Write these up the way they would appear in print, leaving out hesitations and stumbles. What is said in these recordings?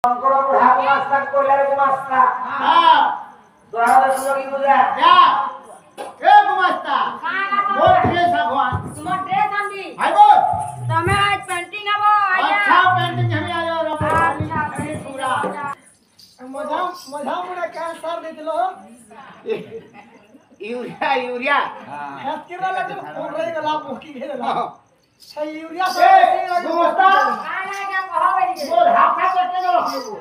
শঙ্কর বুড়া গুমাস্তা কইলার গুমাস্তা হ্যাঁ দ্বারা দশরী পূজা যা এ গুমাস্তা মোর ড্রেস ভগवान তোমার ড্রেস আনবি আইবো তুমি আজ পেন্টিং আবো আইয়া अच्छा पेंटिंग हमें आयो रे আচ্ছা पूरा मजा मुड़ा कैंसर दिलो यूरिया यूरिया हेल्थकेयर लगे फोन रही गला मुकी घेला सही यूरिया ए गुमास्ता काय ना क्या कहबे रे मोर हाथा कटे रखबो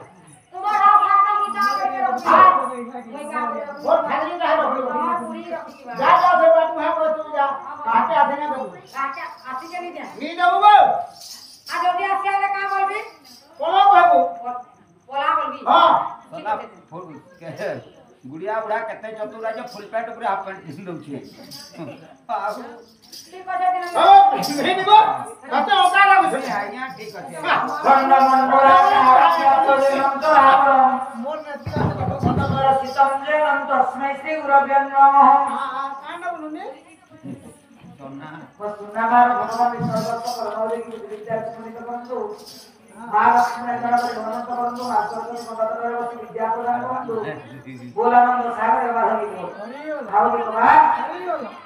তোমার হাত হাতটা মুটা করে রাখো मोर फैमिली रहे रखबो जा जा से बात में हम तू जा काटे आसे ना देबो আচ্ছা আসি জানি দে नी देबो बो আ যদি আসি আলে কা বলবি कोलो कहबो বলা বলবি हां सदा फुल गुड़िया बुढ़ा कते चतुर आज फुल पैंट ऊपर हाफ पैंट पिन दउ छी बाबू ঠিক আছে দিন ओ नहीं देबो कते ओका लागो छै आइया ठीक अछि খন্ড মন্ডলা আনন্তরাবরম मोर नेत्रा में সততর সিতম জেনম তস্মৈ শ্রী গুরভ্যো নমঃ कांडा बोलने सोना বসুনাগার ভগবান সর্বস্ব কর্মলে কি বিদ্যা সুনিত বন্ধু মহালক্ষ্মী গণপতি ভগবন্ত বন্ধু আশ্রয় পদতরে বসি বিদ্যা প্রদান বন্ধু বোলানন্দ সাগর বাধবি ভাবি বাবা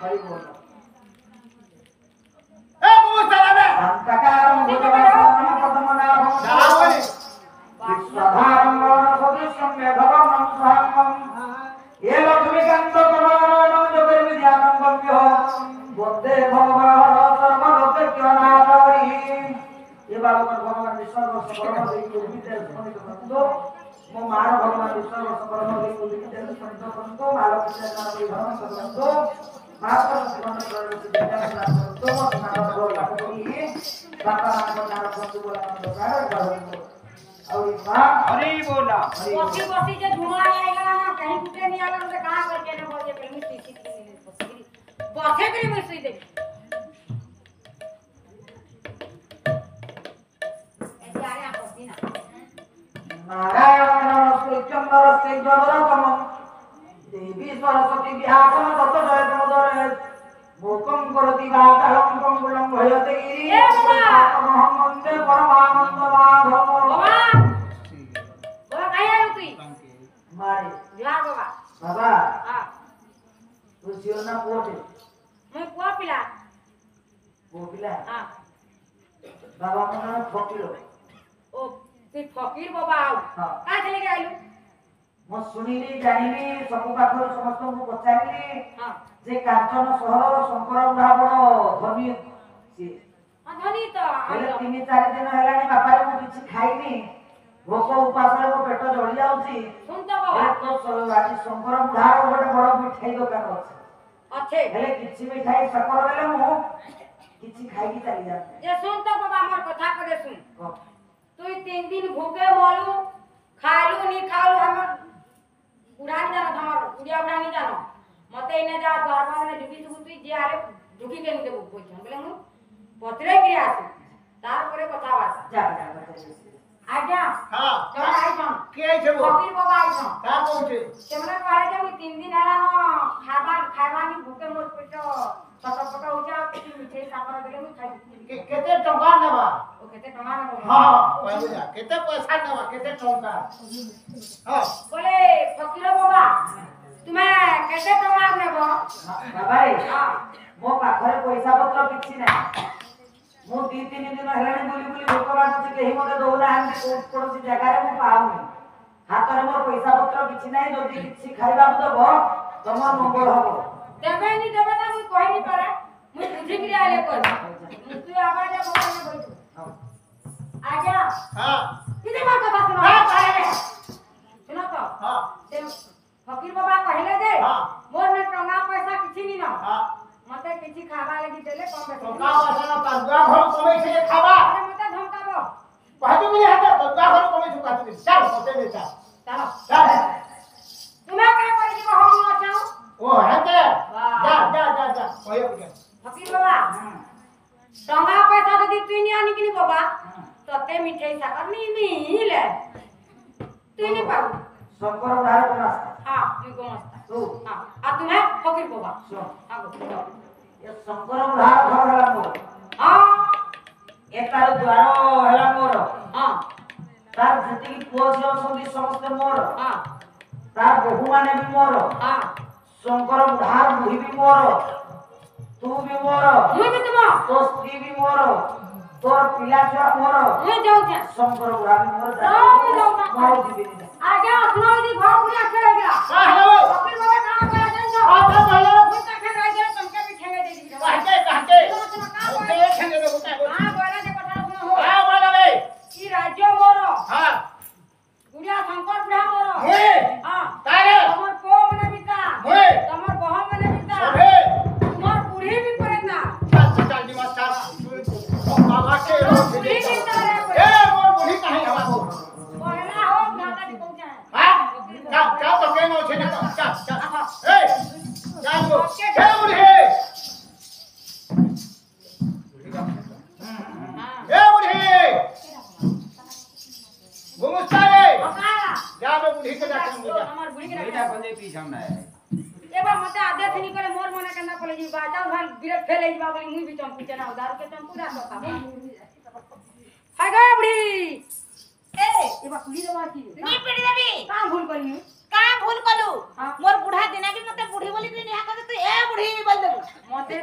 হরি বল ए गुमास्ता लावे শান্তকারম ভুজবসনম পদ্মনাভম चलावले বিশ্বধারম সদৃশ্যম মেঘবর্ণম সহঙ্গম ये लक्ष्मीकांत कमलनयनम যোগের বিদ্যানম গম্য বন্দে ভগবান সর্বলোকজ্ঞনাথ হরি এবার ভগবান বিশ্ববর্ষ পরম দেবী বিদ্যা সমিত বন্ধু মো মার ভগবান বিশ্ববর্ষ পরম দেবী বিদ্যা সমিত বন্ধু মালক বিদ্যা নাম ভগবান বন্ধু মাতর জীবন করে বিদ্যা নাম বন্ধু মো নাম বলা করি বাবা নাম বন্ধু বলা বন্ধু और मां हरी बोला বসি বসি যে ধুমা আইলা না কहीं कुटे नहीं आला तो कहां करके ने बोल जे फिल्म सीसी बसे करी बसी दे ऐसे आ रे आप बसी ना नारायण नमस्ते चंद्रस्ते गौरवम देवी सरस्वती विहासम तत जय तमोदरे मुकम करति वादहम कंगुलम भयते गिरि ए बाबा! आत्महम वन्दे परमानंद माधव बाबा बाबा काहे आयो तुई मारे जा बाबा बाबा हां तू जीवना पोटे मैं कुआ पिला पोपिला हां बाबा मन फकिरो ओ तुई फकीर बाबा आओ हां का चले के आइलु मो सुनिली जानिली सब पाखर समस्त को पचारिली हां जे कांचन सहर शंकर ब्राह्मण धनी सी हां धनी तो हेले आइलो 3-4 दिन हेलानी बापारे मु किछि खाइनी भोक उपासरे मो पेट जळि जाउची सुन तो बाबा तो आज शंकर बुढ़ार गोटे बड़ मिठाई दुकान अछि अच्छे हेले किछि मिठाई सकर देले मु किछि खाइकी चली जाते ये सुन तो बाबा मोर कथा करे सुन कह। तुई 3 दिन भूखे मलू खालू नी खालू हमर उड़ानी जानो हमर उड़िया उड़ानी जानो मते इने जा द्वारबा ने ढुकी तुई जे आले ढुकी के नी देबो कोइछन बोले मु पत्रे के आसी तार परे कथा बात जा जा जा आज्ञा हां जरा आइछन के छबो फकीर बाबा आइछन का कहउछे सेमने कहले जे मु 3 दिन हेला न खावा नी भूखे मोर पेट छटपट हो जा कि मिठाई सापर देले मु खाइ केते टका नेबा ओ केते टमा न हां कहबो जा केते पैसा नेबा केते टका हां बोले फकीर बाबा तुम्हें केते टमा नेबो बाबा रे हां मो पाखरे पैसा पत्र किछि ना मु 2-3 दिन हेलानी बुली बुली भोक मागुछि केही मते दौना हांदी कोनसी जगह रे मु पाउनी हातरे मोर पैसा पत्र किछि नाही जदी किछि खाइबा दबो तमर मंगल हबो देबे नी देबे त मु कहि नी पारे मु बुझि कि आले कोन तू आबा जा भोक में बैठ आज्ञा हां किते मार कथा सुनो हां कहले सुनो तो हां से फकीर बाबा कहले जे हां मोर ने टंगा पैसा किछि नी न हां मते किछि खाबा लागि देले कम टका पैसा पैसा ना तंगा घर कमै छे खाबा अरे मते धमकाबो कहतु मिले हाथ तंगा घर कमै छु कहतु चल होते बेटा चलो चल तुम्हें का करि कि हम न चाहू ओ हेते जा जा जा जा ओए के फकीर बाबा टंगा पैसा यदि तुई नी आनी कि बाबा तते मिठाई साकर नी मिले तुई नी पाऊ शंकर बुढ़ार को रास्ता हां मी गोमस्ता तू हां आ तुम्हें फकीर बाबा सुन आगो ये शंकर बुढ़ार घर हला मोर हां एतार द्वार हला मोर हां तार जेतिकी पुओ झियो अछंती समस्त मोर हां तार बहु माने भी मोर हां शंकर बुढ़ार बुढ़ी भी मोर तू भी मोर मुई भी तुम तो स्त्री भी मोर तोर पिला छुआ मोर मुई जाऊ जा शंकर बुढ़ा भी मोर सब जाऊ जा मार दिबे आगे अपना दी घर पूरा खेल गया का हेलो कपिल बाबा कहां गया जान छो आ का हेलो मुई त खेल गया तुमके भी ठेंगे दे दी कहते ओके खेले दो होता है हां बोला जे पठा सुनो हो हां बोला बे ई राज्य मोर हां गुड़िया शंकर बुढ़ा मोर हे हां तारे तमर को मने बिता हे तमर बह मने बिता सबे तमर बूढ़ी भी पड़ेता चल दी मास्टर बाबा के रो बूढ़ी भी तारे ए मोर बुढ़ी काहे हवा को पहला हो नाता की पहुंचा हां का तो के नो छे ना चल ए चल गो ए बुढ़ी ए बुढ़ी गुमस्ता रे ओकाला जा बे बुढ़ी के जाके मुझे हमर बूढ़ी के बेटा बंदे पीछे हम ना है एबा मते आधे से निकले मोर मने केना कोले जी बाजा भान बिरत फेले जी बाबली मुई भी चंपू चना दारू के चंपू दा सोता हाय गा बुढ़ी ए एबा कुली देवा की नी पिड़ी देबी का भूल करी का भूल कलु हाँ। मोर बुढ़ा दिना भी मते बुढ़ी बोली दिन यहाँ कर तू ए बुढ़ी बोल देबू मते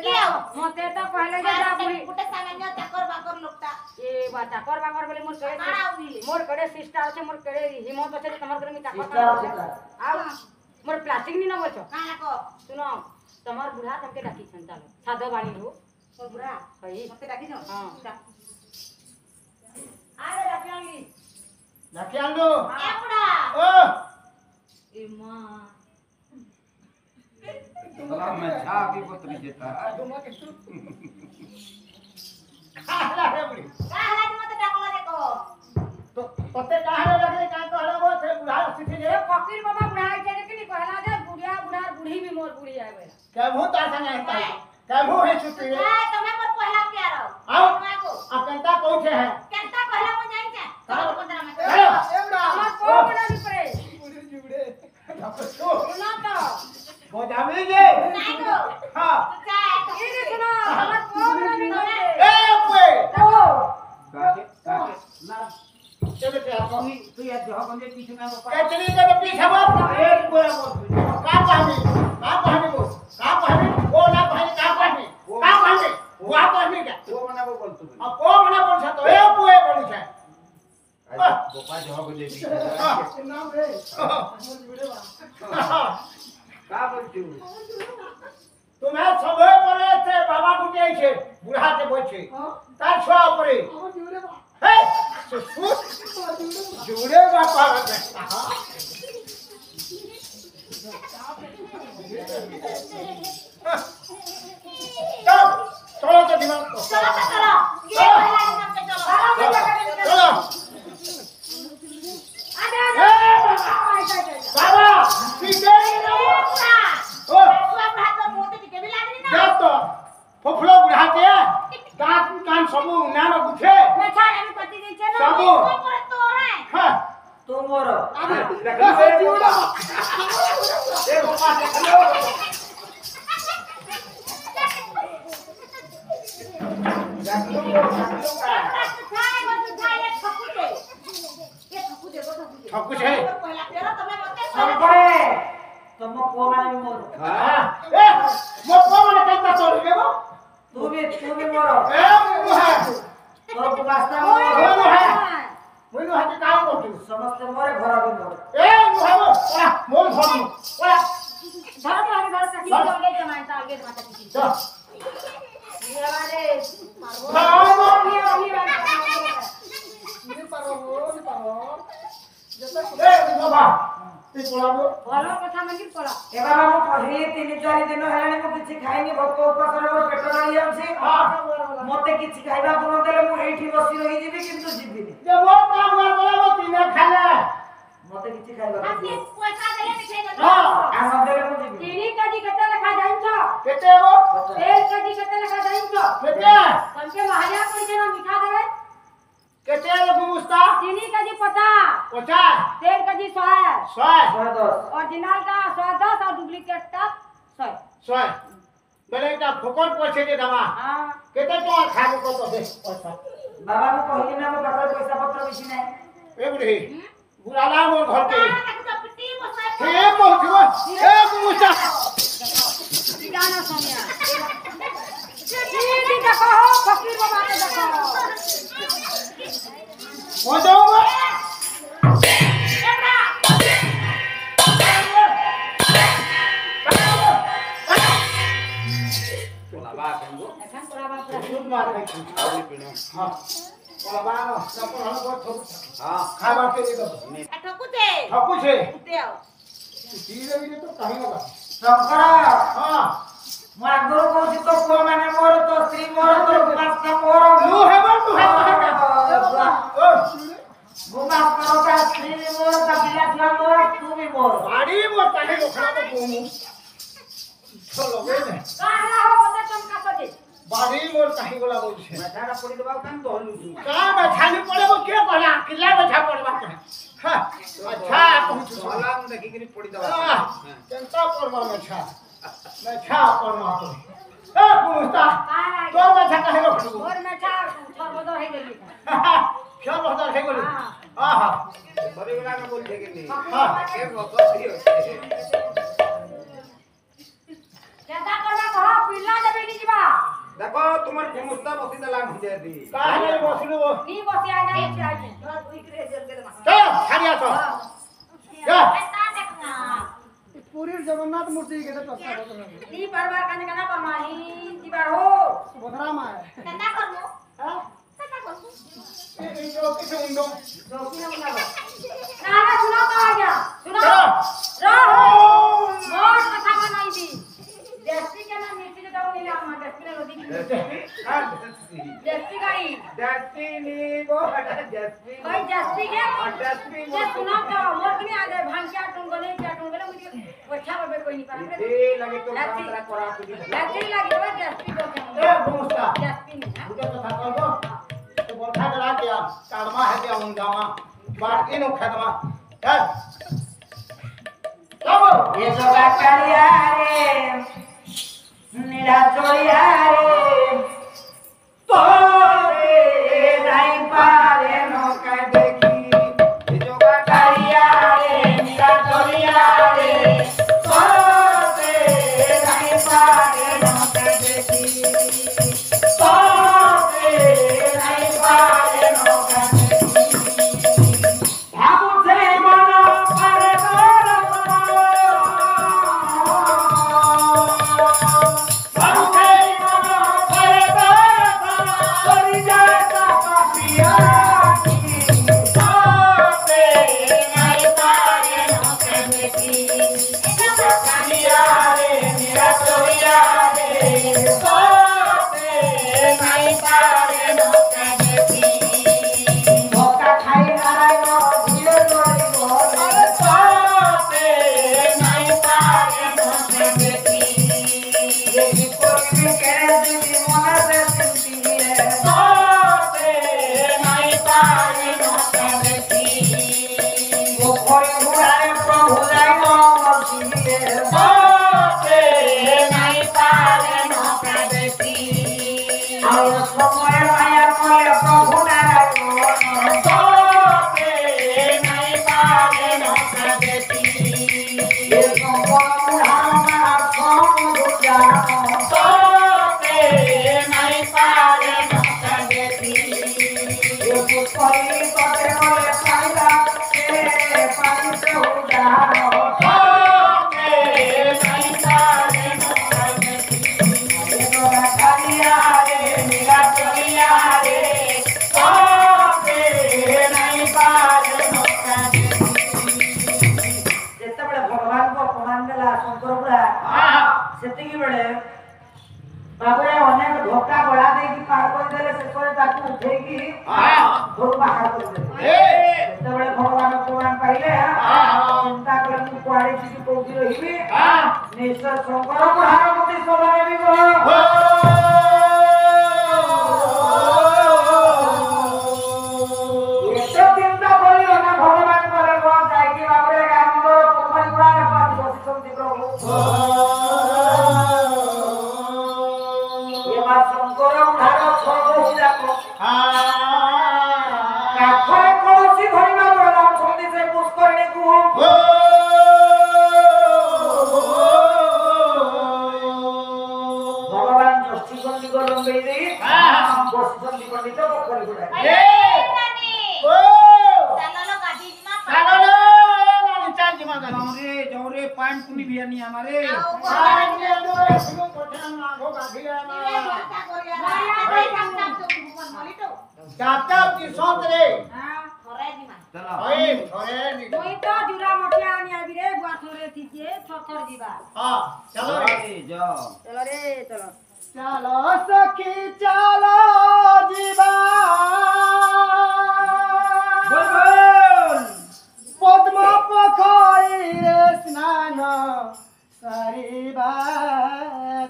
तो पहले जे जा बुढ़ी गुटे सामान्य चाकर बाकर लोकटा ए बा चाकर बाकर बोले मोर करे काड़ा उदिले मोर करे सिस्टर আছে मोर करे हिम्मत আছে তোমার করে মি চাকর सिस्टर आउ मोर प्लास्टिक नी न बोलछो काना को सुनो তোমার बुढ़ा तमके डाकी छन चालो सादा बाणी हो मोर बुढ़ा सही मते डाकी न हां आरे डाकियांगी जाके आलो ए बुढ़ा ओ ए मां सलाम में छा की पुत्री जेता खाला रे बुढ़ी का हला मते डाकला देखो तो तते काहे लगे का कहला वो से बुढ़ा सिथि ए जे फकीर बाबा बुढ़ाई के कि नहीं कहला जे बुढ़िया बुढ़ा बुढ़ी भी मोर बुढ़ी आए बेला कहू ता संगे है कहू है छुट्टी रे ए तमे मोर पहला प्यार आओ मैं को आ कंता कोठे है केनता कहला को जाई छे हाँ। 15 में हेलो हमर को बड़ा भी पड़े बुढ़ी जुड़े तो सुना तो बोझामी जे नहीं को हां तू चाहे ये नहीं सुना हमर को बड़ा भी पड़े ए ओए ओ काके ना चले के आपको तू या जो बंदे पीछे ना केतनी के तो पीछे बाप एक कोया बोल का पानी को का पानी वो ना पानी का पानी वो आ पानी क्या वो मना वो बोल तू अब को मना बोल छ तो ए कोए बोल छ गोपा जो बंदे पीछे नाम रे मोर जुड़े बा का बोल तू तुम्हें सबे परे से बाबा गुटे छे बुढ़ा के बोल छे तार छुआ परे हे जुड़े बापा रे चलो तो दिमाग को चलो तो चलो ये पहला दिन पे चलो चलो बाबा पीछे ओ जब तो फुफलो बुढ़ा के दांत कान सबू नानो गुठे सबू हां तू मोर ए बाबा देख लो ठकुच है संपरे तुम को माने मोर हां ए मो को माने कंता तो लेबो तू भी मोर ए मुहा तोर को वास्ता ओ मोर मुहा मुनु हाते काम करतु समस्त मोरे घर भी मोर ए मुहा मो मोर धरनु ओला जा ए बाबा ती पोलाबो ଭଲ କଥା ମାନେ ପଳା ए बाबा मो पहिली 3-4 दिन हेलानी मो किछि खाइनी भोक उपासरे मोर पेट रही जाउछि हां मते किछि खाइबा को न देले मु एठी बसी रही जिबी किंतु जिबिनी जे मोर काम कर बोलाबो तीने खाले मते किछि खाइबा को दियो पैसा देले मिठाई दे हां आ न देले मु जिबी ତିନି କେଜି କେତେ ଲେଖା ଜାଣିଛ केते हो 1 କେଜି କେତେ ଲେଖା ଜାଣିଛ केते ତମକେ ମାହାଳିଆ କହିছে ନା ମିଠା ଦେବେ केते लोग मुस्ता 3 केजी 50 50 1 केजी 100 100 110 ओरिजिनल का 110 और डुप्लीकेट का 100 100 बेले एकटा फोकट पछे जे दवा हां केते तो खाबो को तो दे पैसा बाबा मु कहली ना मो पाखरे पैसा पत्र बेसी नै ए बुढ़ी बुलाला मोर घर के हे हे मोहवा ए मुसा गाना सोनिया दीदी देखो फकीर बाबा के देखो हो जाओ এখন তোরা বাপ दूध मार के हां बोला बानो सब हम को ठोक हां खावा के दे दो ঠকুতে ठोकू छे দেও धीरे धीरे तो कहीं होगा শঙ্কর हां ମୁଁ ଆଗରୁ କହୁଛି ତୋ ପୁଅ ମାନେ ମୋର ତୋ ସ୍ତ୍ରୀ ମୋର ତୋ ଗୁମାସ୍ତା ମୋର तू है बोल तू है ओ ଗୁମାସ୍ତା ତା ସ୍ତ୍ରୀ ମୋର ତା ପିଲା ଛୁଆ ମୋର ତୁ ବି ମୋର बाड़ी मोर काहे लोखड़ा को घूमू चलो वे ने কাহলা হো বতে চমকা সকে बाड़ी मोर काहे गोला बोल छे মেঠাটা পড়ি দেবা কেন দহলু का बैठानी पड़े वो के कहला किला बैठा पड़वा हां अच्छा पहुंच সলাম দেখি কিনি পড়ি দেবা चिंता करवा मैं छा करवा तो ए पुस्ता কাহলা तो बैठा काहे लोखड़ा মোর মেঠা সর্বদা হয়ে গেলি क्या बता है गोली आहा সরিগুলা না বলছে কিনি हां কে বকতি হচ্ছে কেদা করবা কহ পিলা দেবে নি দিবা দেখো তোমার সমস্যা বসি দেলা হয়ে দি काहे बसलू वो নি বসে আই যাই চাই चल खारिया तो जा পুরীর জগন্নাথ মূর্তি কেটে প্রস্তাব করলাম নি বারবার কানে কানা পামানি দিবার হো বদরা মা কেদা করবো हां কেদা করবো ये जो किसे उंडो जोकी ना बुलाओ ना ना सुनो तो आ गया सुनो चलो रहो मोर कथा बनाई दी जैसी के ना मिर्ची के दाव नीला मा जैसी ने नदी की जैसी गाई जस्टिनी वो जस्टिनी भाई जैसी के जस्टिनी ये सुनो तो मोर कनी आ गए भांग क्या टुंगले मुझे अच्छा बाबे कोई नहीं पाए ए लगे तो कांदरा करा तुझी लगी लगी वो जैसी को ए पुस्ता जैसी नहीं मुझे तो था कहबो तो बोलता जला क्या कारमा है क्या उंडामा बात इनो खदमा चल चलो ये जोगा कालिया रे निराचोरिया रे तोरे नहीं पारे नौका देखी ये जोगा कालिया रे निराचोरिया रे तोरे नहीं पारे नौका देखी तोरे नहीं पारे नौका देखी भाबुथे मन पारे ସେତିକି ବେଳେ ବାବୁରେ ଅନେକ ଧୋକା ଗଳା ଦେଇକି ପାର କରିଦେଲେ ଶେଷରେ ତାକୁ ଉଠେଇକି ଘରୁ ବାହାର କରିଦେଲେ ସେତେବେଳେ ଭଗବାନ ପୁରାଣ ପାଇଲେ ଚିନ୍ତା କଲେ ମୁଁ କୁଆଡେ ଯିବି କୋଉଠି ରହିବି ନିଶ୍ଚୟ ଶଙ୍କର ମହାରମତି ସଭାରେ ବିବାହ ଏତେ ଚିନ୍ତା କରିବ ନା ଭଗବାନ କଲେ କଣ ଯାଇକି ବାବୁରେ ଆମର ପୋଖରୀ ଗୁଡାରେ ପାଣି ବସିଛନ୍ତି ପ୍ରଭୁ ଶଙ୍କର ଉଠାର ଛଅ ଯାକ କାଠରେ କୌଣସି ଧରିବା पाइन पुनी भी नहीं हमारे पानी नो सुनो कोठा मागो गाधिया मा चाप चाप की सोत रे चलो ओए थोरे नी मुई तो जुरा मठिया आनी आबि रे बुआ थोरे थीके थर जीवा हां चलो रे जाओ चलो रे चलो चलो सखी चलो जीवा बोल बोल पद्म पोखरी रे स्नान सारिबा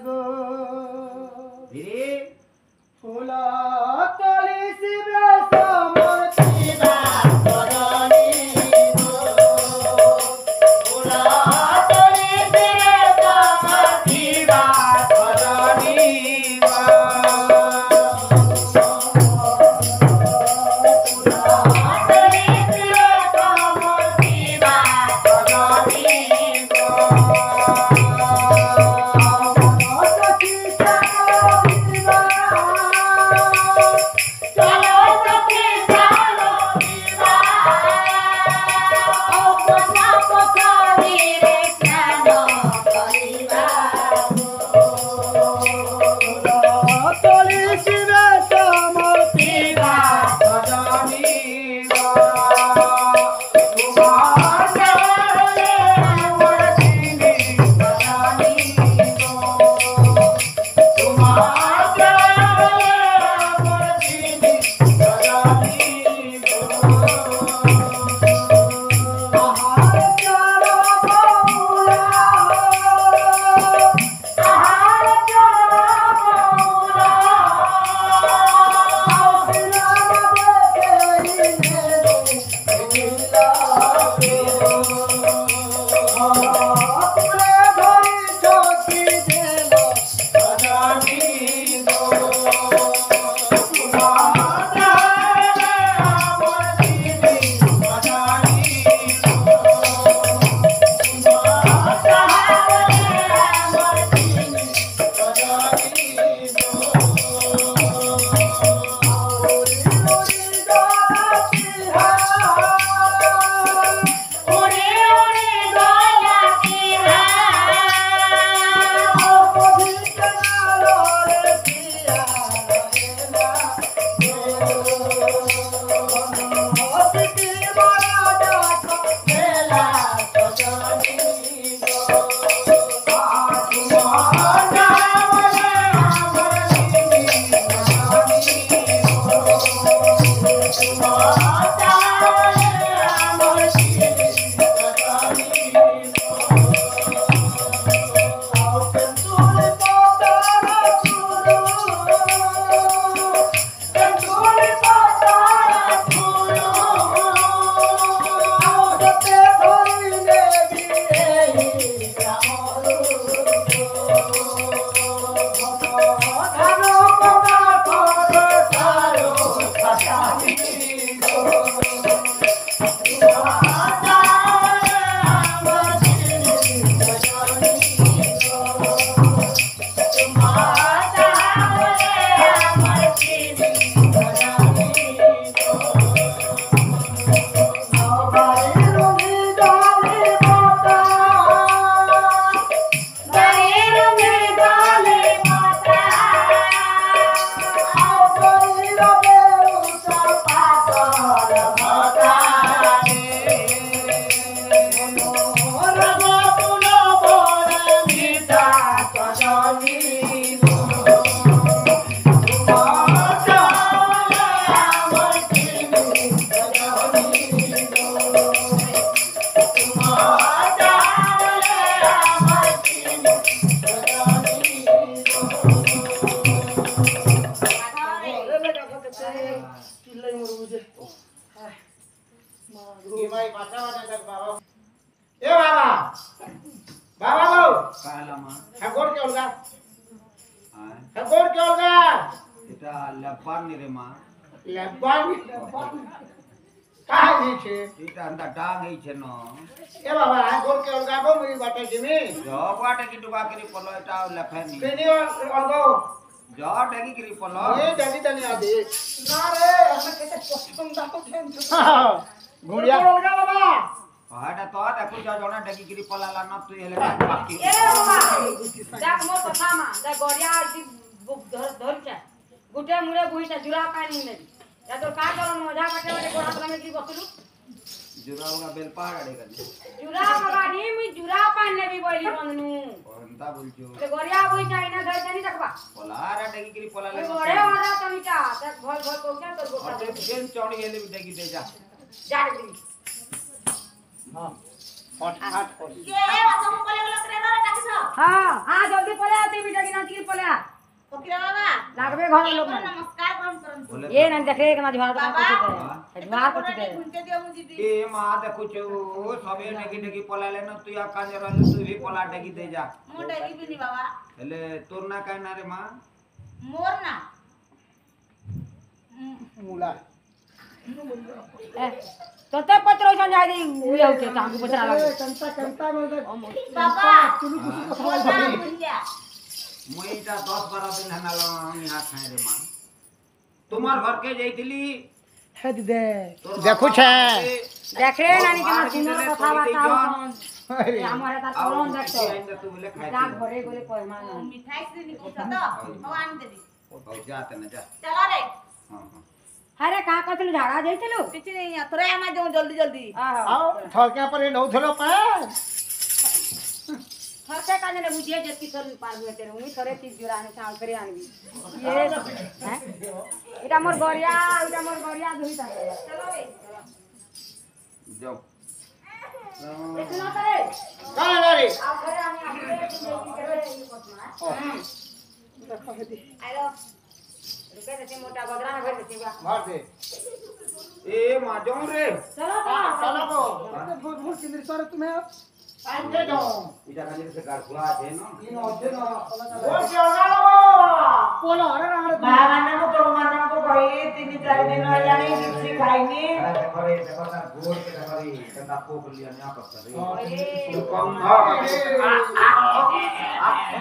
गो धीरे फूल तोली शिवे समर्पिबा करणी गो फूल तोली शिवे समर्पिबा करणी हाटा तो देखो जणा डगी गिरी पलाला न तू हेले बाकी ए बाबा देख मोर कथा मा देख गोरिया धर छे गुटे मुरे बुईटा जुरा पानी नहीं या तो का करन मजा काटे वाले गोरा तला में की बसलू जुरा होगा बेलपाड़ अड़े कर जुरा बाबा नी मी जुरा पानी ने भी बोली बंदनु अंता बोलजो ते गोरिया बुईटा इना धर जनी देखबा पलारा डगी गिरी पलाला गोरे ओरा तनिटा देख भल भल को क्या कर गोटा अरे जेन चौड़ी हेले डगी दे जा जा दी हां हट हट के बाबा को बोले बोले करे रे टाकिस हां हां जल्दी पले आती बेटा की नाची पले आ ओके बाबा लागबे घर लोग नमस्कार करन ये न देखे के ना झवार बाबा झवार को दे घुंटे दियो मुझे दी ए मां देखो छो सबे डगी डगी पलाले न तू या काजे रहले तू भी पला डगी दे जा मोटे की भी नहीं बाबा हेले तोर ना काय ना रे मां मोर ना मुला तोते पत्र जाय दी उए होते तांगू पत्र लागे कंता में बाबा तुम कुछ को मोर सवाल ना भाई बुंदिया मुईटा 10-12 दिन हनाला हम यहां खाए रे मां तुम्हार घर के जइतली है दे देखो छे देखे नानी के सुंदर कथा बात अरे हमारे ता कौन देखतो तू बोले खाए जा घरे गोले पहमान मिठाई से नहीं पूछा तो भगवान दे दी ओ जाते न जा चलो रे हां हां अरे का कहतलु झाड़ा जइतलु कुछ नहीं थोड़ा हम जाऊं जल्दी जल्दी आओ थके पर नौ थलो पे खर्चा का ने बुझिए जे की सर पार हुए तेरे मुई थरे तीज जुराने चाल करे आनबी ये हैं एटा मोर गरिया दुईटा चलो रे जाओ सुनो तरे कहां रे आप घरे आने आके ये कोसमा हेलो रुके देते मोटा बदरा में भेज देते मार दे ए मां जाऊं रे चलो चलो को बहुत बहुत किंद्र सर तुम्हें टाइम दे दो इटा काजे से गाड़ खुला है ना इन होते ना वो चलो बोलो अरे रे महामान्य को तो मानन को कही 3-4 दिन हो जानी जिप्सी खाइनी अरे करे देखो ना गोर के देखरी कता पोक लिया ना कर रे अरे कम ना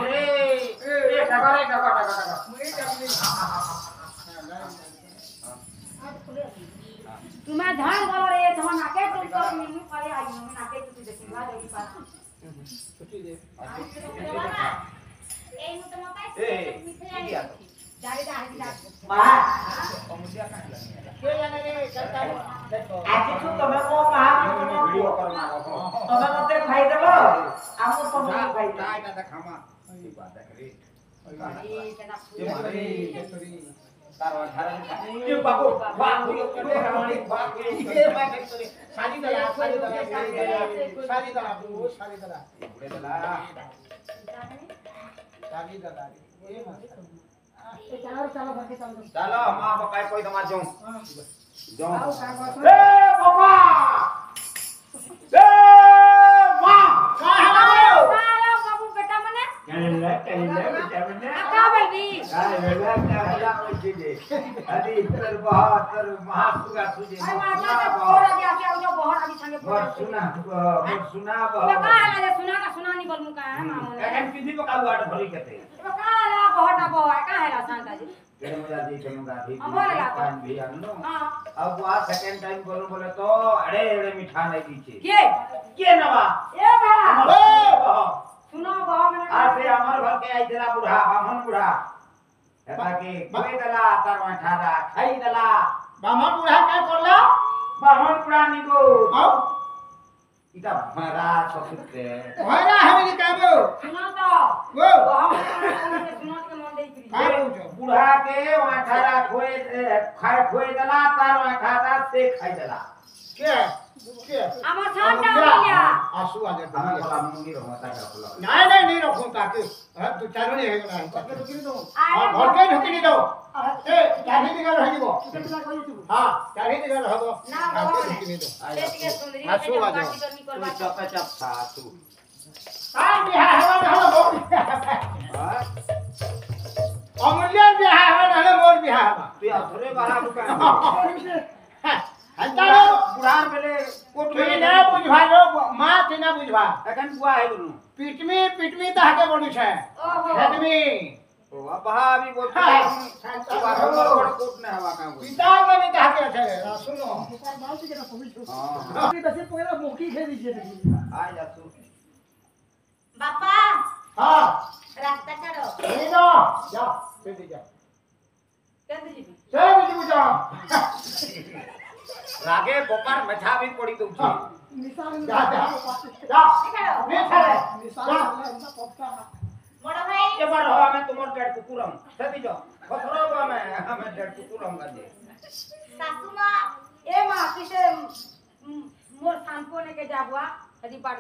अरे ए टका तुम्हें ध्यान करो रे तुम नाके तुम तो मिनी पड़े आई मैं नाके तुम देखिवा जल्दी पास छुट्टी दे ए मु तो मत ए क्या तो जारे जा मां मुझे का लगा के जाने रे करता देखो आज तू तमे को महा वीडियो कर मारो तमे मते खाई देबो हमको तमे खाई दे काय ना खामा ये बात है रे ये केना ये मारे सॉरी तारो धारा ये बाबू बात हो के हमारी बात ये मैं सॉरी शादी दला बुढ़े दला शादी दला ये मत चलो घर के चलो चलो मां बापा कोई तमा जाऊं जाऊं ए बाबा ए मां हेलो बाबू बेटा मने बेटा मने का बेबी वेला क्या होई जे अदी तर बहातर महासुगा तुझे अरे माता के बोर आ गया क्या जो बोहर अभी संगे मत सुना मैं का है जे सुना नहीं बोल मुका है मामून एम किसी को काबू आट भरी कहते मैं का है बोहर ना बोहर का है शांता जी तेरे मजा दे चलूंगा ठीक अब बोलेगा तो। पान भी आनो हां अब वो सेकंड टाइम बोलूं बोले तो अड़े अड़े मीठा नहीं दीछे के नवा ए बा ओ सुनो बा मैंने आसे हमर घर के आई तेरा बूढ़ा बामन बूढ़ा एता के कोई दला तार माठारा खाई दला बामन बुढ़ा क्या करला बामन बूढ़ा निको आओ इता मारा ससुते होरा हमें कहबो सुनो तो वो हम सुनो के मन दे करी काय पूछो बूढ़ा के माठारा खोए दला तार माठारा से खाई दला के আমার ছানটা হইয়া आंसू आ जाते हमें हैं बोला मुंगी रहता का बोला नहीं रखो ताकि तू चालू नहीं है ना ताकि ढुकी दो আরে और घर के ढुकी नहीं दो ए चाबी दिगा रही वो हां चाबी दिगा रह दो ना घर बाबा के ढुकी नहीं दो के सुंदरी आंसू आ जाओ। बाकी करनी तू करवा चप चप था तू काय बिहार हवा हवा हां अमूल्य बिहार हवा मोर बिहार तू अधरे बाहर दुकान हंतारो बुढ़ार बेले कोट तू में ना बुझवा लो मां ते ना बुझवा एखन बुआ है गुरु पिटमी ताके बनु छे ओहो हेदमी ओ बाहा भी बोल हाय, तो बारंबार बड़ कोट ने हवा का बोल पिता में कहते हैं सुनो हां अभी बस पहला मोकी खेली जे आ जा तू बापा हां रास्ता छाड़ो ये ना जा बेटी जा केंद्र जी चल बेटी जा रागे गोपार मछा भी पड़ी तो छी निशान जा जा जा छाड़ो मैं खड़े निशान वाला पक्का बड़ा भाई ये बार हो हमें तुमर डेढ़ कुकुरम सदी जो खतरो को हमें डेढ़ कुकुरम कर दे सासू मां ए मां किसे मोर सांपो ने के जाबुआ हदी पार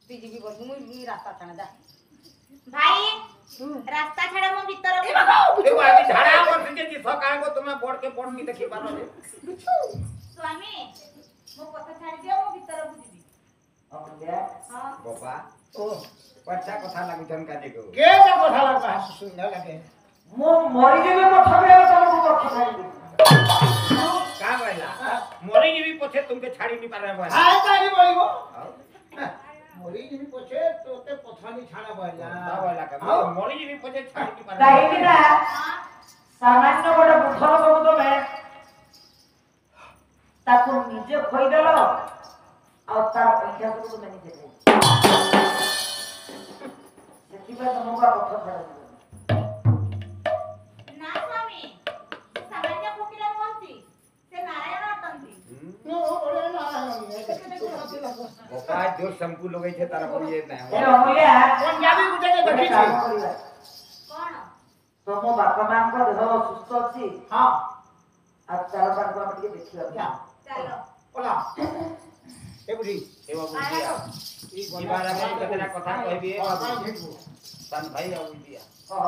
बीजीबी बोल मुई रास्ता छाना जा भाई रास्ता छाड़ा मो भीतर ए बाबू ए आगे झाड़ा पर से जी सकाळ को तुम्हें बोर्ड के बोर्ड नहीं देखी पारो रे स्वामी मो पता छाड़ दियो मो भीतर बुझीबी अमल्या हां बाबा ओ पछा कथा लागु छन का देखो के जा কথা লাগবা সুন্দর লাগে ମୁଁ ମରିଯିବି ପଛରେ ତମକୁ ପଛ ଛାଡ଼ିବି का कहला मोरी जी भी पछे तुमके छाड़ी नहीं पारे बा হাই কাই বলিবো মরি যিনি পছে তোতে পছানি ছাড়া বইলা ता बोला का मोरी जी भी पछे छाड़ी नहीं पारे କାହିଁକି ନା ସାମାନ୍ୟ ଗୋଟେ ବୁଦ୍ଧର ସବୁ ତମେ ତାକୁ ନିଜେ ଖୋଇଦେଲ ଆଉ ତାର ପଇସା ସବୁ ତମେ ନିଜେ ଖାଇଲ ସେଥିପାଇଁ ତମକୁ ଆଉ ପଛ ଛାଡ଼ିବି ନା ସ୍ୱାମୀ ସାମାନ୍ୟ ଫକିର ନୁହନ୍ତି ସେ ନାରାୟଣ ଅଟନ୍ତି নো ওরে না बाबा जो शंकु लोगे छे तारा को ये नहीं ଏ ଅମୂଲ୍ୟା পঞ্জাবি গুটেকে ଗୋଟେ দেখিছি କାମ କରିବା କଣ ତମ ବାପା ମାଙ୍କ ଦେହ ସୁସ୍ଥ ଅଛି হ্যাঁ ଆଉ ଚାଲ ତାଙ୍କୁ ଆମେ ଟିକେ ଦେଖିବା যা ଚାଲ ওলা এ বুঝি ए बाबू दिया ई बार में कितना कथा कहबी ए बाबू सन भाई आ दिया ହଁ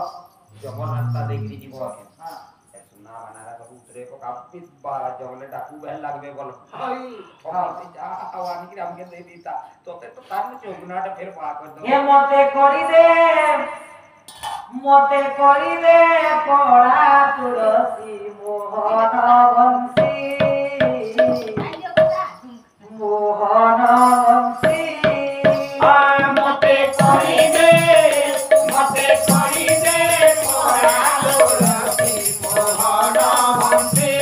जबर रास्ता देखि जीवो ହଁ ए सुना बनारा सब उतरे को काफी बा जंगले डाकू बहल लागबे बोल হাই और जा आवानी की हमके दे दीता तो ते तो तार में चौगनाट फिर पा कर दो ଏ ମତେ କରିଦେ କଳା ତୁଳସୀ ମୋହନ ବଂଶୀ ଆଇଲେ କଥା ମୋହନ ବଂଶୀ মতে করি দে পড়া লোলসি মোহন বংশী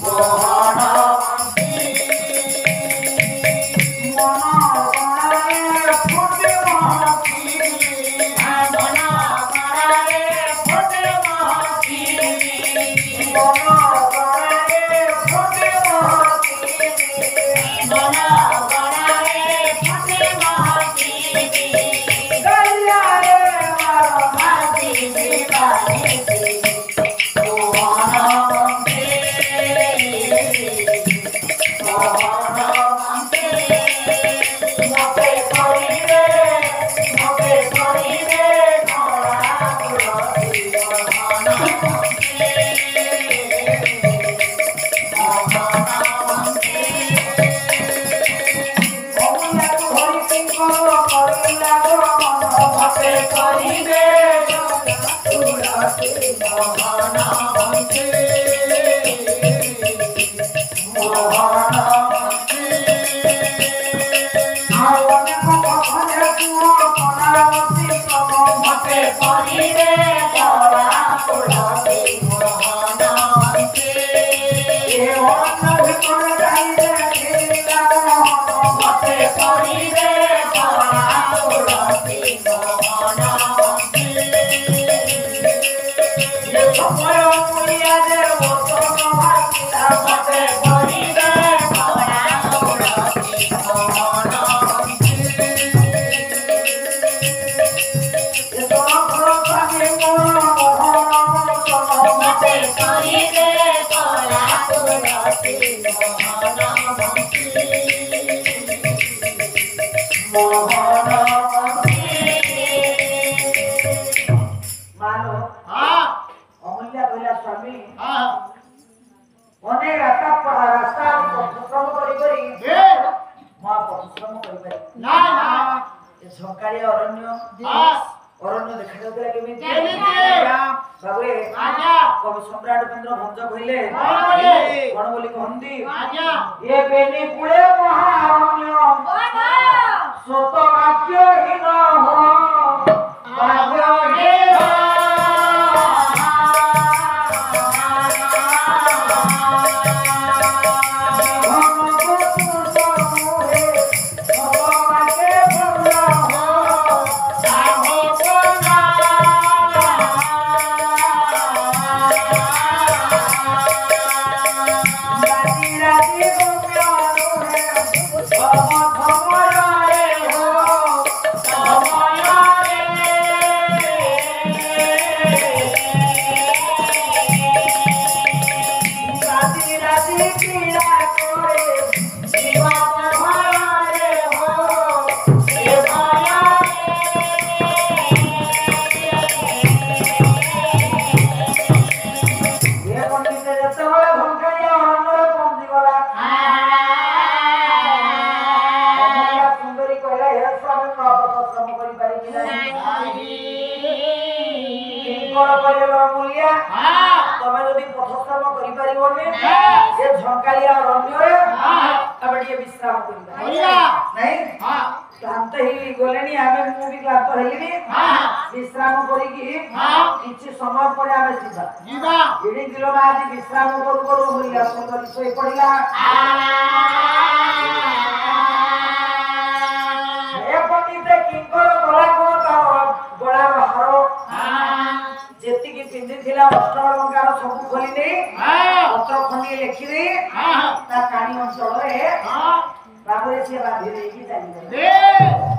মোহন বংশী মন গণারে ফুটে মহকি মন মারে ফোটে মহকি মন গণারে ফুটে মহকি মন গড়ারে ফোটে মহকি গলিয়ারে মারো হাসি দিবানিসি মোহন বংশী মোহন বংশী মতে করি দে কড়া তুলসী মোহন বংশী মোহন বংশী অমূল্যাକୁ হরিସିଂହ କରିଲା ଗୋ ମନ মতে করি দে তুলসী মোহন বংশী মোহন বংশী ଆଉ ଅନେକ କଥାରେ କୁହ କଳାବତୀ ତମ মতে করি দে কড়া তুলসী মোহন বংশী ଏ ଅରଣ୍ୟ ଭିତରେ ଗାଇଲେ ଥିଲା ମନ মতে করি দে কড়া তুলসী মোহন বংশী ଏ ସମୟ ମୂଳିଆ ଯେ ଓଷଣ ଭାସିଲା মতে করি দে কড়া তুলসী মোহন বংশী ଏ ତରଫର ସ୍ୱାମୀ ମୋର ମୋହନ ବଂଶନ মতে করি দে কড়া তুলসী মোহন বংশী মোহন বংশী ମାଲୋ হ্যাঁ ଅମୂଲ୍ୟା କହିଲା ସ୍ୱାମୀ হ্যাঁ ଅନେକ ରାସ୍ତା ପରିଶ୍ରମ କରି କରି এ ମୁଁ ଆଉ ପରିଶ୍ରମ କରିପାରିବି না না ଏ ଝଙ୍କାଳିଆ ଅରଣ୍ୟ হ্যাঁ ଅରଣ୍ୟ ଦେଖାଯାଉଥିଲା କେମିତି କେମିତି? ବାବୁରେ আজ্ঞা କବି ସମ୍ରାଟ ଉପେନ୍ଦ୍ର ଭଞ୍ଜ କହିଲେ କଣ କହିଲେ? କଣ ବୋଲି କହନ୍ତି আজ্ঞা ଏ ବେନି କୁଳେ ମହାରଣ୍ୟ କଣ ସତ ବାକ୍ୟହୀନ ହ ତମେ ଯଦି ପଥଶ୍ରମ କରିପାରିବନି ସେ ଝଙ୍କାଳିଆ ରଣ୍ୟରେ ଆମେ ଟିକେ ବିଶ୍ରାମ କରିବା ନାଇଁ କ୍ଲାନ୍ତ ହେଇ ଗଲେଣି ଆମେ ମୁଁ ବି କ୍ଲାନ୍ତ ହେଲିଣି ବିଶ୍ରାମ କରିକି କିଛି ସମୟ ପରେ ଆମେ ଯିବା ଏଠି ଦିନ ଆଜି ବିଶ୍ରାମ କରୁ କରୁ ବୁଲିବା ସୁନ୍ଦରୀ ଶୋଇ ପଡ଼ିଲା ଏ ପଣ୍ଡିତ କିଙ୍କର ଗଳା କଣ ତାର ଗଳାର ହାର ଯେତିକି ପିନ୍ଧିଥିଲା ଅଷ୍ଟଳଙ୍କାର ସବୁ ଖୋଲି ଦେଇ ପତ୍ର ଖଣ୍ଡିଏ ଲେଖିଦେଇ ତା କାଣି ଅଞ୍ଚଳରେ ଭାବରେ ସିଏ ବାନ୍ଧି ଦେଇକି ଚାଲିଗଲେ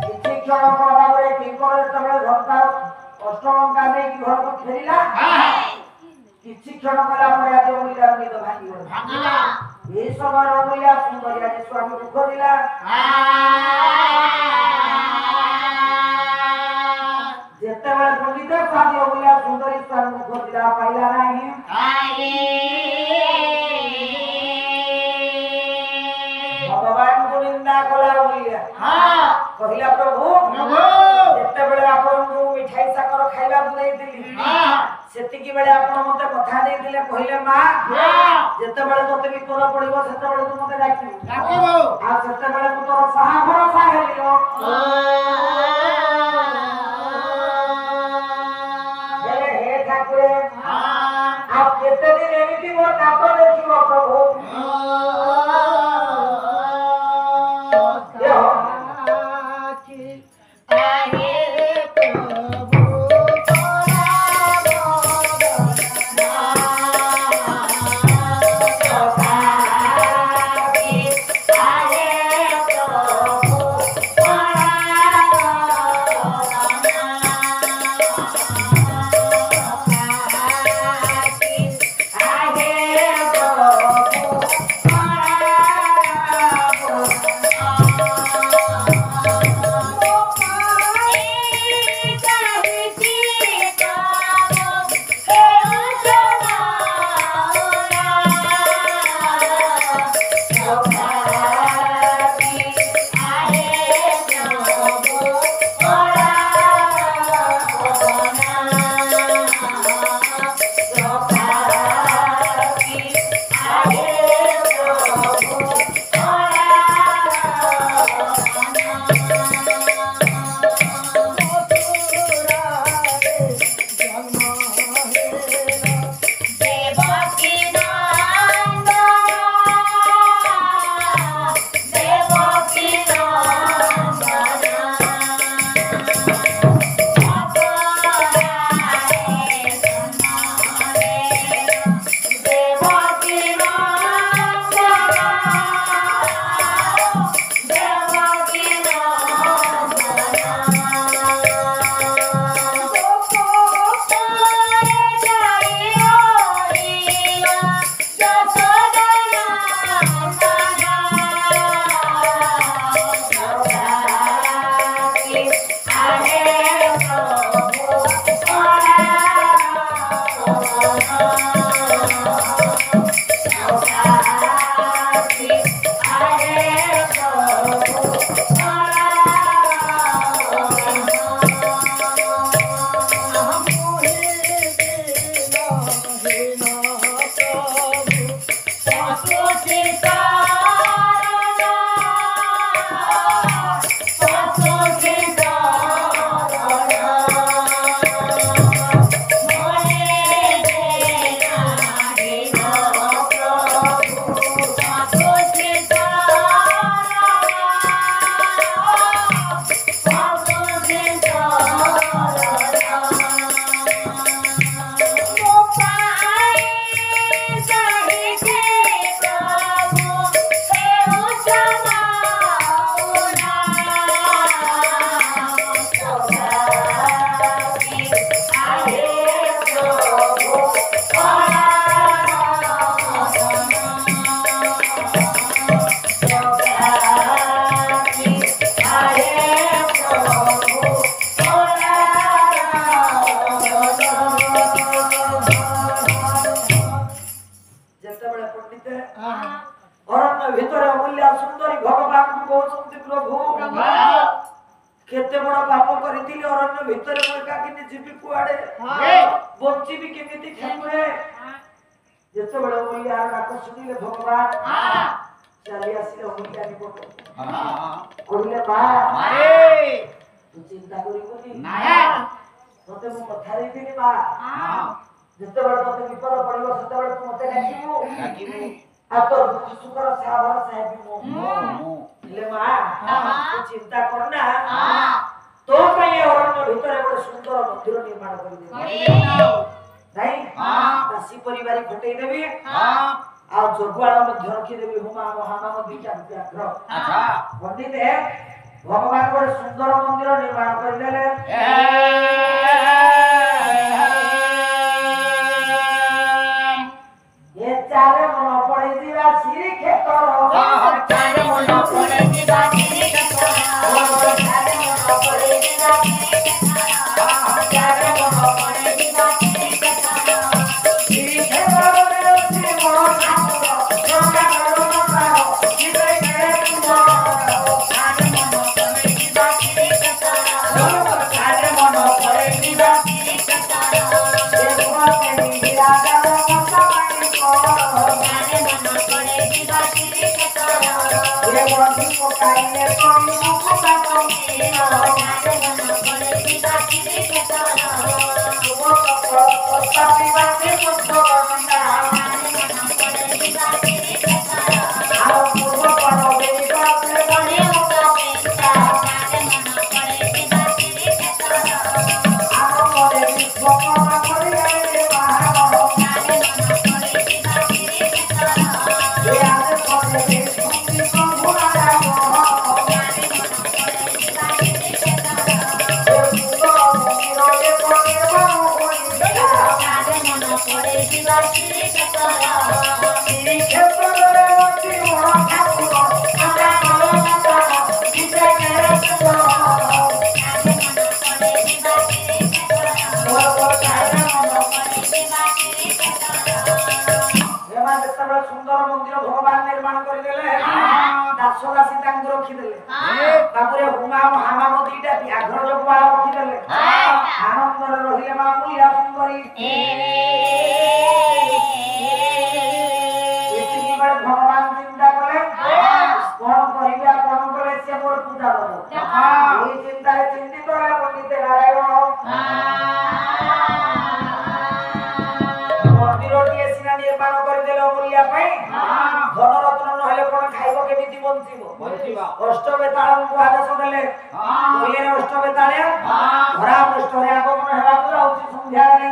କିଛି କ୍ଷଣ ଭାବରେ କିଙ୍କର ଯେତେବେଳେ ଘଣ୍ଟା ଅଷ୍ଟଳଙ୍କା ନେଇକି ଘରକୁ ଫେରିଲା କିଛି କ୍ଷଣ କଲା ପରେ ଆଜି ଅମୂଲ୍ୟାର ନିଦ ଭାଙ୍ଗିଗଲା এই সময় অমূল্যা সুন্দরী আজ স্বামীকে খোঁজিলা যেতেବେଳେ পণ্ডিত স্বামী অমূল্যা সুন্দরী স্বামীকে খোঁজিলা পাইলা নাই ভগবানଙ୍କୁ নিন্দা কলা অমূল্যা কহিলা প্রভু যেতেବେଳେ ଆପଣଙ୍କୁ মিঠাই সাকর খাইବାକୁ ଦେଇଥିଲି ସେତିକି ବେଳେ ଆପଣ ମତେ କଥା ଦେଇଥିଲେ କହିଲେ ମା ଯେତେବେଳେ ତତେ ବିପଦ ପଡିବ ସେତେବେଳେ ତୁ ମତେ ଡାକିବୁ ଆଉ ସେତେବେଳେ ମୁଁ ତୋର ସାହା ଭରସା ହେଲି ହେ ଠାକୁରେ ଆଉ କେତେ ଦିନ ଏମିତି ମୋ ନାଟ ଦେଖିବ ପ୍ରଭୁ ଭଗବାନଙ୍କୁ କହୁଛନ୍ତି ପ୍ରଭୁ କେତେ ବଡ ପାପ କରିଥିଲି ଅରଣ୍ୟ ଭିତରେ ମୁଁ ଏକାକିନି ଯିବି କୁଆଡେ ବଞ୍ଚିବି କେମିତି କ୍ଷେତ୍ରରେ ଯେତେବେଳେ ଅମୂଲ୍ୟାର ଡାକ ଶୁଣିଲେ ଭଗବାନ ଚାଲି ଆସିଲେ ଅମୂଲ୍ୟା ନିକଟ କହିଲେ ମା ତୁ ଚିନ୍ତା କରିବୁନି ତତେ ମୁଁ କଥା ଦେଇଥିଲି ମା ଯେତେବେଳେ ତତେ ବିପଦ ପଡିବ ସେତେବେଳେ ତୁ ମତେ ଡାକିବୁ ଆଉ ତୋ ଦୁଃଖ ସୁଖର ସାହା ହେବି ମୁଁ ହେଲେ ମା ତୁ ଚିନ୍ତା କରନା ତୋ ପାଇଁ ଅରଣ୍ୟ ଭିତରେ ଗୋଟେ ସୁନ୍ଦର ମନ୍ଦିର ନିର୍ମାଣ କରିଦେବି ନାଇଁ ଦାସୀ ପରିବାର ଫଟେଇ ଦେବି ଆଉ ଜଗୁଆଳ ମଧ୍ୟ ରଖିଦେବି ହୁମା ମହାମାମ ଦୁଇଟା ବ୍ୟାଘ୍ର ପଣ୍ଡିତ ଭଗବାନ ଗୋଟେ ସୁନ୍ଦର ମନ୍ଦିର ନିର୍ମାଣ କରିଦେଲେ ଏ ଚାରେ ମନ ପଡିଯିବା ଶ୍ରୀକ୍ଷେତ୍ର ଚାରେ ମନ ପଡିଯିବା ଶ୍ରୀକ୍ଷେତ୍ର ଚାରେ ମନ ପଡିଯିବା ଚାରେ ମନ ପଡିଯିବା ଶ୍ରୀକ୍ଷେତ୍ରରେ ଅଛି ବଡ଼ ଠାକୁର ଜଗାର ମନ୍ଦିର ଯିବେ କେରେ ତୁମ ଚାରେ ମନ ପଡିଯିବା ଶ୍ରୀକ୍ଷେତ୍ର ଚାରେ ମନ ପଡିଯିବା ଶ୍ରୀକ୍ଷେତ୍ର ଏ ଗୋଟେ ନିରାଜର Kaine koi mukha kongina nare mona kore kita kiri kita sumo ko tapi bate mukha kongina nare mona kore kita kiri kita aro purva paro devi bate kone mukha kita nare mona kore kita kiri kita aro kore mukha kore are maharo nare mona kore kita kiri kita ye are kore devi ko bhura सुंदर मंदिर भगवान निर्माण करदेले दास दासी तांग रखिदेले तापुरे हुमा हामा दुईटा व्याघ्र जगवाल रखिदेले आनंद रहिले मा मुलिया सुंदरी एतिकी बड़े भगवान चिंता कले कोन करिया कोन कले से मोर पूजा करबो एई चिंता रे चिंतित रहे पंडित नारायण मंदिरटी सिना निर्माण करदेले मुलिया पई धन रत्न नहले कोन खाइबो केमिति बंचिबो अष्टबेताळ को आदेश देले कोइले अष्टबेताळ धरा पृष्ठ रे आगमन हेबा को होची संध्या रे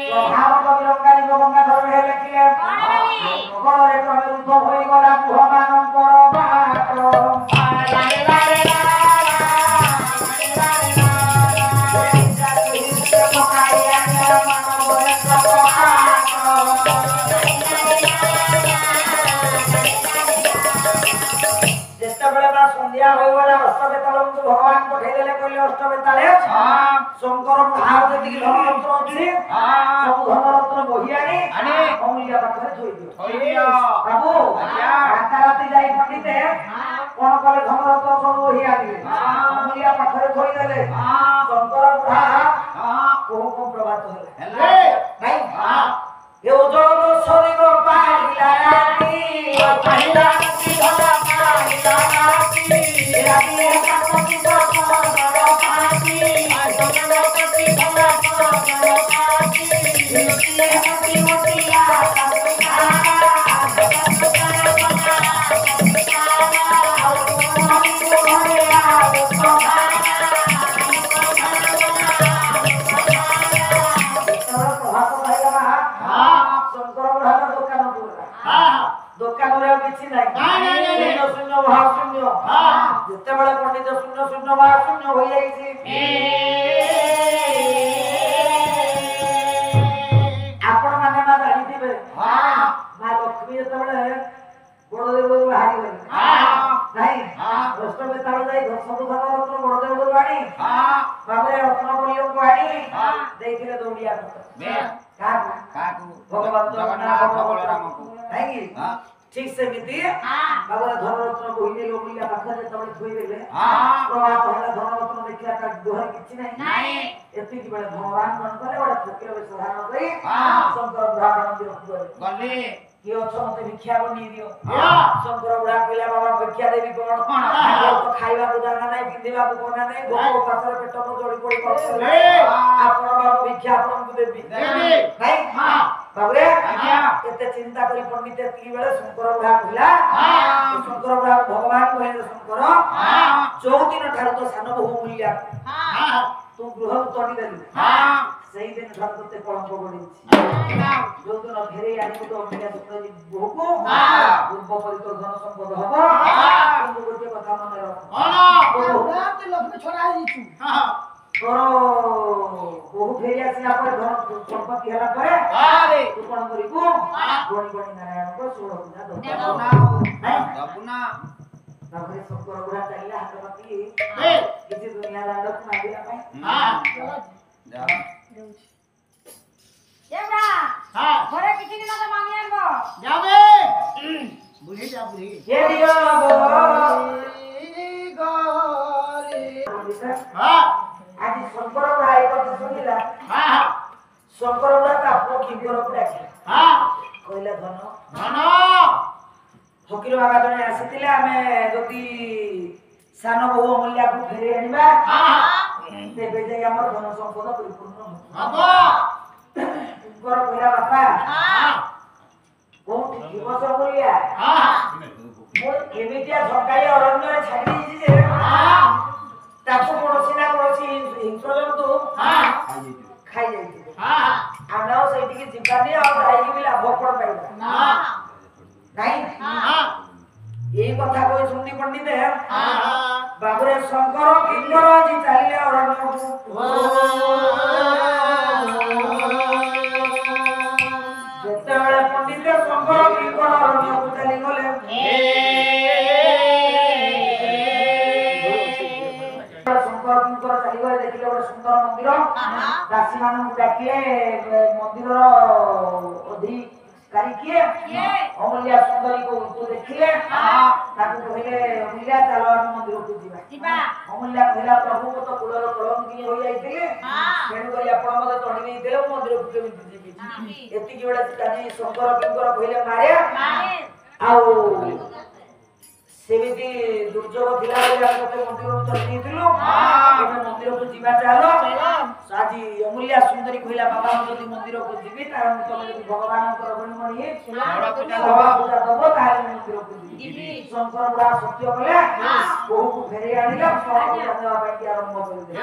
स्वभाव कविरंगारी गंगा धर्म हे लिखिले नगर रे कविरुद्ध होई गला भगवान पर बात संध्या होई वाला अष्टबेताळ को भगवान पठेई देले कहले अष्टबेताळ शंकर महार जति धन रत्न अछि सब धन रत्न बहियानी अमूल्य पाखरे थोई दियो बाबू राती जाई पंडिते कोन कले धन रत्न सब बहियानी अमूल्य पाखरे थोई देले शंकर महार को प्रभात हेले नाही ए ओजन सरी गो पाहिला राती पाहिला राती धन पाहिला राती राती कापति बापा बड़ा पाती गणपति भला बड़ा पाती मोती मोतिया दुकान रे किछि नै शून्य शून्य भाव शून्य जते बळे पंडित शून्य शून्य भाव शून्य होई जाई छी आपण माने ना जानि दिबे मा लक्ष्मी जते बळे बड़देव गुरु हारी गले नाही अष्टबेताळ जाई सब धन रत्न बड़देव गुरु आनी बाबरे रत्न बलियो को आनी देखिले दौड़िया का भगवान जगन्नाथ बलराम को नहीं ঠিক সেମିତି ବାବୁରେ ଧନରତ୍ନ କହିଲେ ଲୋମିଲା ପାଖରେ ଯେତେବେଳେ ଥୋଇଦେଲେ ପ୍ରଭାତ ହେଲା ଧନରତ୍ନ ଦେଖିଲା ତା ଦେହରେ କିଛି ନାହିଁ ଏତିକି ବେଳେ ଭଗବାନ କଣ କଲେ ଗୋଟେ ଫକୀର ବେଶ ଧାରଣ କରି ଶଙ୍କର ବ୍ରାହ୍ମଣ ମନ୍ଦିରକୁ ଗଲେ କିଏ ଅଛ ମତେ ଭିକ୍ଷା ବନେଇ ଦିଅ ଶଙ୍କର ବୁଢା କହିଲା ବାବା ଭିକ୍ଷା ଦେବି କଣ ତ ଖାଇବାକୁ ଜାଗା ନାହିଁ ପିନ୍ଧିବାକୁ କନା ନାହିଁ ଭୋକ ପାଖରେ ପେଟ ଜଳି ପଡି ପଡୁଥିଲେ ଆପଣ ବାବୁ ଭିକ୍ଷା ଆପଣଙ୍କୁ ଦେବି ନାଇଁ ବାବୁରେ ଏତେ ଚିନ୍ତା କରି ପଣ୍ଡିତ ଏତିକି ବେଳେ ଶଙ୍କର ବୁଢା କହିଲା ଶଙ୍କର ବୁଢା ଭଗବାନ କହିଲେ ଶଙ୍କର ଚଉଦିନ ଠାରୁ ତ ସାନ ବହୁ ମୂଲ୍ୟା ତୁ ଗୃହକୁ ତଡ଼ିଦେଲୁ ସେଇଦିନ ଠାରୁ ତତେ କଳଙ୍କ ପଡିଛି ଯୋଉଦିନ ଫେରେଇ ଆଣିବୁ ତ ଅଭିଜ୍ଞା ସୁନ୍ଦରୀ ବୋହୂକୁ ପୂର୍ବ ପରି ତୋ ଧନ ସମ୍ପଦ ହବ କିନ୍ତୁ ଗୋଟେ କଥା ମନେ ରଖ ଲକ୍ଷ୍ମୀ ଛଡା ହେଇଛୁ ତୋର ବୋହୂ ଫେରି ଆସିଲା ପରେ ଧନ ସମ୍ପତ୍ତି ହେଲା ପରେ ତୁ କଣ କରିବୁ ଗଣି ଗଣି ନାରାୟଣଙ୍କ ଷୋଳ ପୂଜା ଦବୁ ତାପରେ ଶଙ୍କର ବୁଢା ଚାଲିଲା ହାତ ପାତି କିଛି ଦୁନିଆ ଦାଣ୍ଡକୁ ମାଗିବା ପାଇଁ ଘରେ କିଛି ଦିନ ତ ମାଗି ଆଣିବ ବୁଢୀ ଯା ବୁଢୀ ଏ ଦିଅ ଆଜି ଶଙ୍କର ବୁଢା ଏ କଥା ଶୁଣିଲା ଶଙ୍କର ବୁଢା ତା ପୁଅ କିଙ୍କର ଡାକିଲା କହିଲା ଧନ ଫକୀର ବାବା ଜଣେ ଆସିଥିଲେ ଆମେ ଯଦି ସାନ ବୋହୂ ଅମୂଲ୍ୟାକୁ ଫେରେଇ ଆଣିବା ତେବେ ଯାଇ ଆମର ଧନ ସମ୍ପଦ ପରିପୂର୍ଣ୍ଣ ହବ କିଙ୍କର କହିଲା ବାପା କୋଉଠି ଥିବ ସେ ଅମୂଲ୍ୟା ମୁଁ ଏମିତିଆ ଝଙ୍କାଳି ଅରଣ୍ୟରେ ଛାଡ଼ି ଦେଇଛି ଯେ ତାକୁ କୌଣସି ନା କୌଣସି ହିଂସ୍ରଜନ୍ତୁ ଖାଇ ଯାଇଥିବେ ଆମେ ଆଉ ସେଇଠିକି ଯିବାନି ଆଉ ଯାଇକି ବି ଲାଭ କଣ ପାଇବା ନାଇଁ ଏଇ କଥା କହି ଶୁଣି ପଣ୍ଡିତ ବାବୁରେ ଶଙ୍କର କିଙ୍କର ଆଜି ଚାଲିଲେ ଅରଣ୍ୟକୁ ଯେତେବେଳେ ପଣ୍ଡିତ ଶଙ୍କର କିଙ୍କର ଅରଣ୍ୟକୁ ଚାଲିଗଲେ ଶଙ୍କର ଚାଲିଗଲେ ଦେଖିଲେ ଗୋଟେ ସୁନ୍ଦର ମନ୍ଦିର ଦାସୀ ମାନଙ୍କୁ ଡାକିଲେ ମନ୍ଦିରର ଅଧିକାରୀ କିଏ ଅମୂଲ୍ୟା ସୁନ୍ଦରୀକୁ ଦେଖିଲେ ତାକୁ କହିଲେ ଅମୂଲ୍ୟା ଚାଲ ଆମେ ମନ୍ଦିରକୁ ଯିବା ଅମୂଲ୍ୟା କହିଲା ପ୍ରଭୁ ତ କୁଳର କଳଙ୍କିନୀ ହୋଇଯାଇଥିଲେ ତେଣୁକରି ଆପଣ ମତେ ତଡ଼ି ଦେଇଥିଲେ ମୁଁ ମନ୍ଦିରକୁ କେମିତି ଯିବି ଏତିକି ବେଳେ ଆଜି ଶଙ୍କର କିଙ୍କର କହିଲେ ମାରେ ଆଉ ସେମିତି ଦୁର୍ଯୋଗ ଥିଲା ବୋଲି ଆମେ ତତେ ମନ୍ଦିରକୁ ତଡ଼ି ଦେଇଥିଲୁ ଏବେ ମନ୍ଦିରକୁ ଯିବା ଚାଲ ଆଜି ଅମୂଲ୍ୟା ସୁନ୍ଦରୀ କହିଲା ବାବା ମୁଁ ଯଦି ମନ୍ଦିରକୁ ଯିବି ତାହେଲେ ତମେ ଯଦି ଭଗବାନଙ୍କର ଗୁଣମଣି ପୂଜା ଦବ ତାହେଲେ ମନ୍ଦିରକୁ ଯିବି ଶଙ୍କର ବୁଢା ସତ୍ୟ କଲେ ବୋହୂକୁ ଫେରେଇ ଆଣିଲା ଦେବା ପାଇଁ ଆରମ୍ଭ କରିଦେଲେ